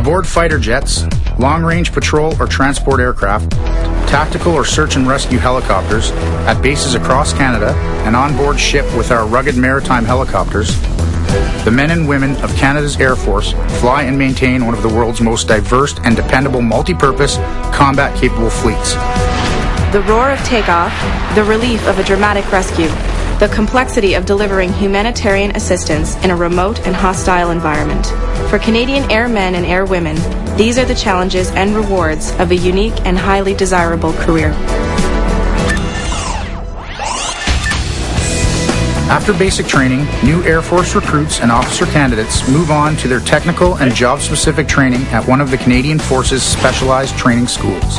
Aboard fighter jets, long-range patrol or transport aircraft, tactical or search and rescue helicopters, at bases across Canada, and on board ship with our rugged maritime helicopters, the men and women of Canada's Air Force fly and maintain one of the world's most diverse and dependable multi-purpose, combat-capable fleets. The roar of takeoff, the relief of a dramatic rescue, the complexity of delivering humanitarian assistance in a remote and hostile environment. For Canadian airmen and airwomen, these are the challenges and rewards of a unique and highly desirable career. After basic training, new Air Force recruits and officer candidates move on to their technical and job-specific training at one of the Canadian Force's specialized training schools.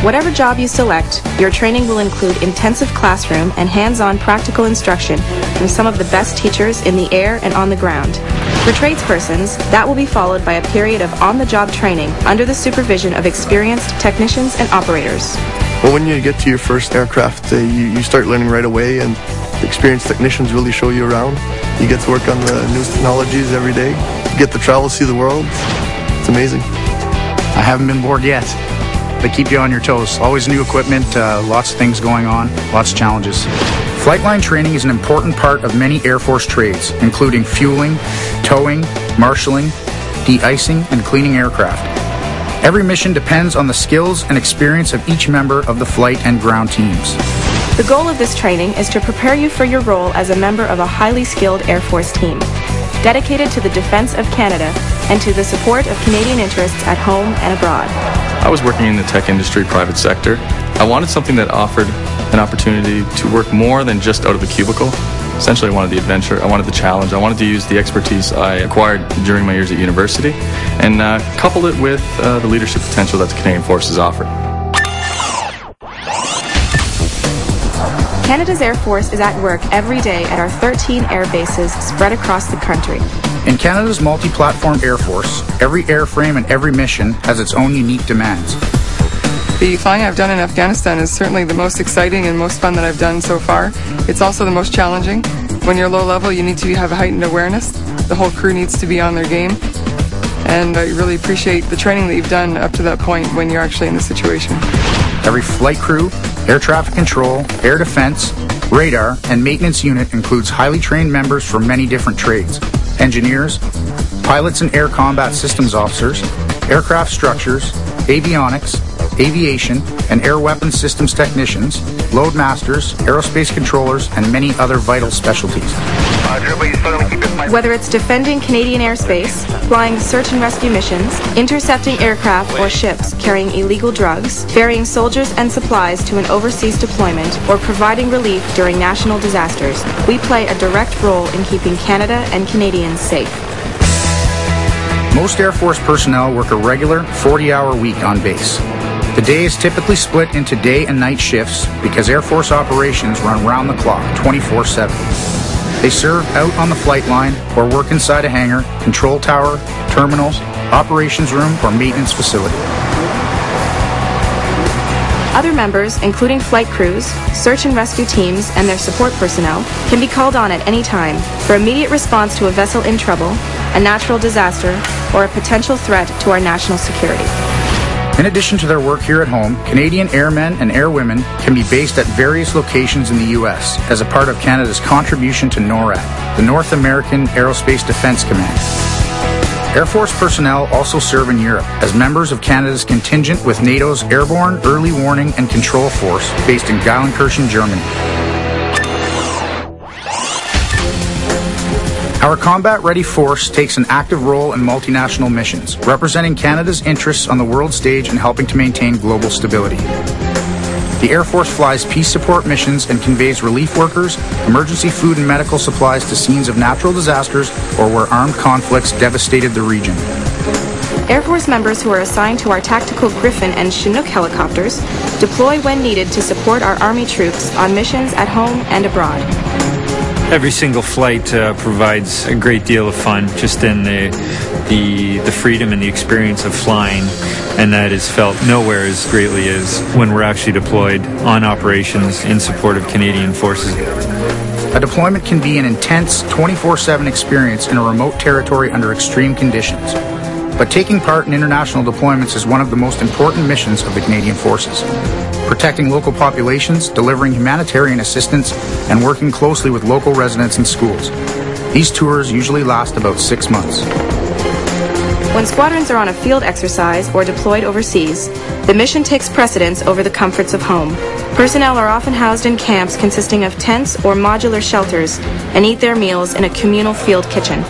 Whatever job you select, your training will include intensive classroom and hands-on practical instruction from some of the best teachers in the air and on the ground. For tradespersons, that will be followed by a period of on-the-job training under the supervision of experienced technicians and operators. Well, when you get to your first aircraft, you start learning right away, and the experienced technicians really show you around. You get to work on the newest technologies every day. You get to travel, see the world. It's amazing. I haven't been bored yet. They keep you on your toes. Always new equipment, lots of things going on, lots of challenges. Flightline training is an important part of many Air Force trades, including fueling, towing, marshalling, de-icing, and cleaning aircraft. Every mission depends on the skills and experience of each member of the flight and ground teams. The goal of this training is to prepare you for your role as a member of a highly skilled Air Force team, dedicated to the defense of Canada and to the support of Canadian interests at home and abroad. I was working in the tech industry, private sector. I wanted something that offered an opportunity to work more than just out of a cubicle. Essentially, I wanted the adventure, I wanted the challenge, I wanted to use the expertise I acquired during my years at university and couple it with the leadership potential that the Canadian Forces offered. Canada's Air Force is at work every day at our 13 air bases spread across the country. In Canada's multi-platform Air Force, every airframe and every mission has its own unique demands. The flying I've done in Afghanistan is certainly the most exciting and most fun that I've done so far. It's also the most challenging. When you're low level, you need to have a heightened awareness. The whole crew needs to be on their game. And I really appreciate the training that you've done up to that point when you're actually in the situation. Every flight crew, air traffic control, air defense, radar, and maintenance unit includes highly trained members from many different trades. Engineers, pilots and air combat systems officers, aircraft structures, avionics, aviation, and air weapons systems technicians, load masters, aerospace controllers, and many other vital specialties. Whether it's defending Canadian airspace, flying search and rescue missions, intercepting aircraft or ships carrying illegal drugs, ferrying soldiers and supplies to an overseas deployment, or providing relief during national disasters, we play a direct role in keeping Canada and Canadians safe. Most Air Force personnel work a regular 40-hour week on base. The day is typically split into day and night shifts because Air Force operations run round the clock, 24/7. They serve out on the flight line or work inside a hangar, control tower, terminals, operations room, or maintenance facility. Other members, including flight crews, search and rescue teams, and their support personnel, can be called on at any time for immediate response to a vessel in trouble, a natural disaster, or a potential threat to our national security. In addition to their work here at home, Canadian airmen and airwomen can be based at various locations in the U.S. as a part of Canada's contribution to NORAD, the North American Aerospace Defense Command. Air Force personnel also serve in Europe as members of Canada's contingent with NATO's Airborne Early Warning and Control Force based in Geilenkirchen, Germany. Our combat-ready force takes an active role in multinational missions, representing Canada's interests on the world stage and helping to maintain global stability. The Air Force flies peace support missions and conveys relief workers, emergency food and medical supplies to scenes of natural disasters or where armed conflicts devastated the region. Air Force members who are assigned to our tactical Griffin and Chinook helicopters deploy when needed to support our Army troops on missions at home and abroad. Every single flight provides a great deal of fun just in the freedom and the experience of flying, and that is felt nowhere as greatly as when we're actually deployed on operations in support of Canadian forces. A deployment can be an intense 24/7 experience in a remote territory under extreme conditions. but taking part in international deployments is one of the most important missions of the Canadian Forces. Protecting local populations, delivering humanitarian assistance, and working closely with local residents and schools. These tours usually last about 6 months. When squadrons are on a field exercise or deployed overseas, the mission takes precedence over the comforts of home. Personnel are often housed in camps consisting of tents or modular shelters and eat their meals in a communal field kitchen.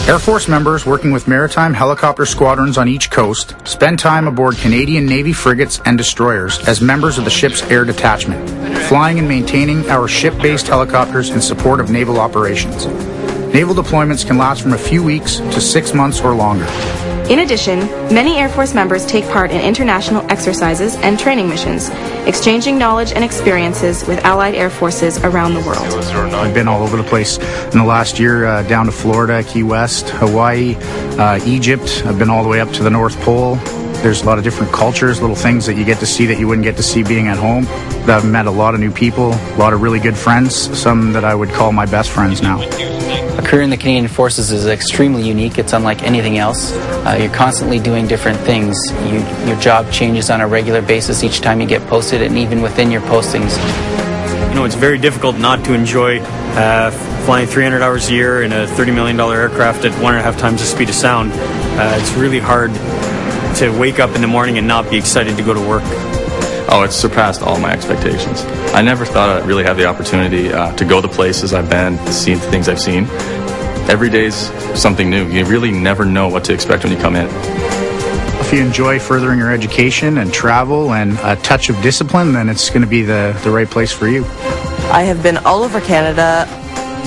Air Force members working with maritime helicopter squadrons on each coast spend time aboard Canadian Navy frigates and destroyers as members of the ship's air detachment, flying and maintaining our ship-based helicopters in support of naval operations. Naval deployments can last from a few weeks to 6 months or longer. In addition, many Air Force members take part in international exercises and training missions, exchanging knowledge and experiences with allied air forces around the world. I've been all over the place in the last year, down to Florida, Key West, Hawaii, Egypt. I've been all the way up to the North Pole. There's a lot of different cultures, little things that you get to see that you wouldn't get to see being at home. I've met a lot of new people, a lot of really good friends, some that I would call my best friends now. A career in the Canadian Forces is extremely unique. It's unlike anything else. You're constantly doing different things. Your job changes on a regular basis each time you get posted, and even within your postings. You know, it's very difficult not to enjoy flying 300 hours a year in a $30 million aircraft at 1.5 times the speed of sound. It's really hard to wake up in the morning and not be excited to go to work. Oh, it's surpassed all my expectations. I never thought I'd really have the opportunity to go the places I've been, to see the things I've seen. Every day's something new. You really never know what to expect when you come in. If you enjoy furthering your education and travel and a touch of discipline, then it's going to be the right place for you. I have been all over Canada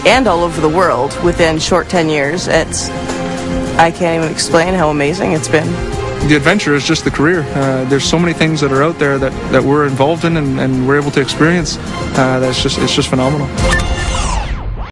and all over the world within short 10 years. I can't even explain how amazing it's been. The adventure is just the career. There's so many things that are out there that we're involved in and we're able to experience. It's just phenomenal.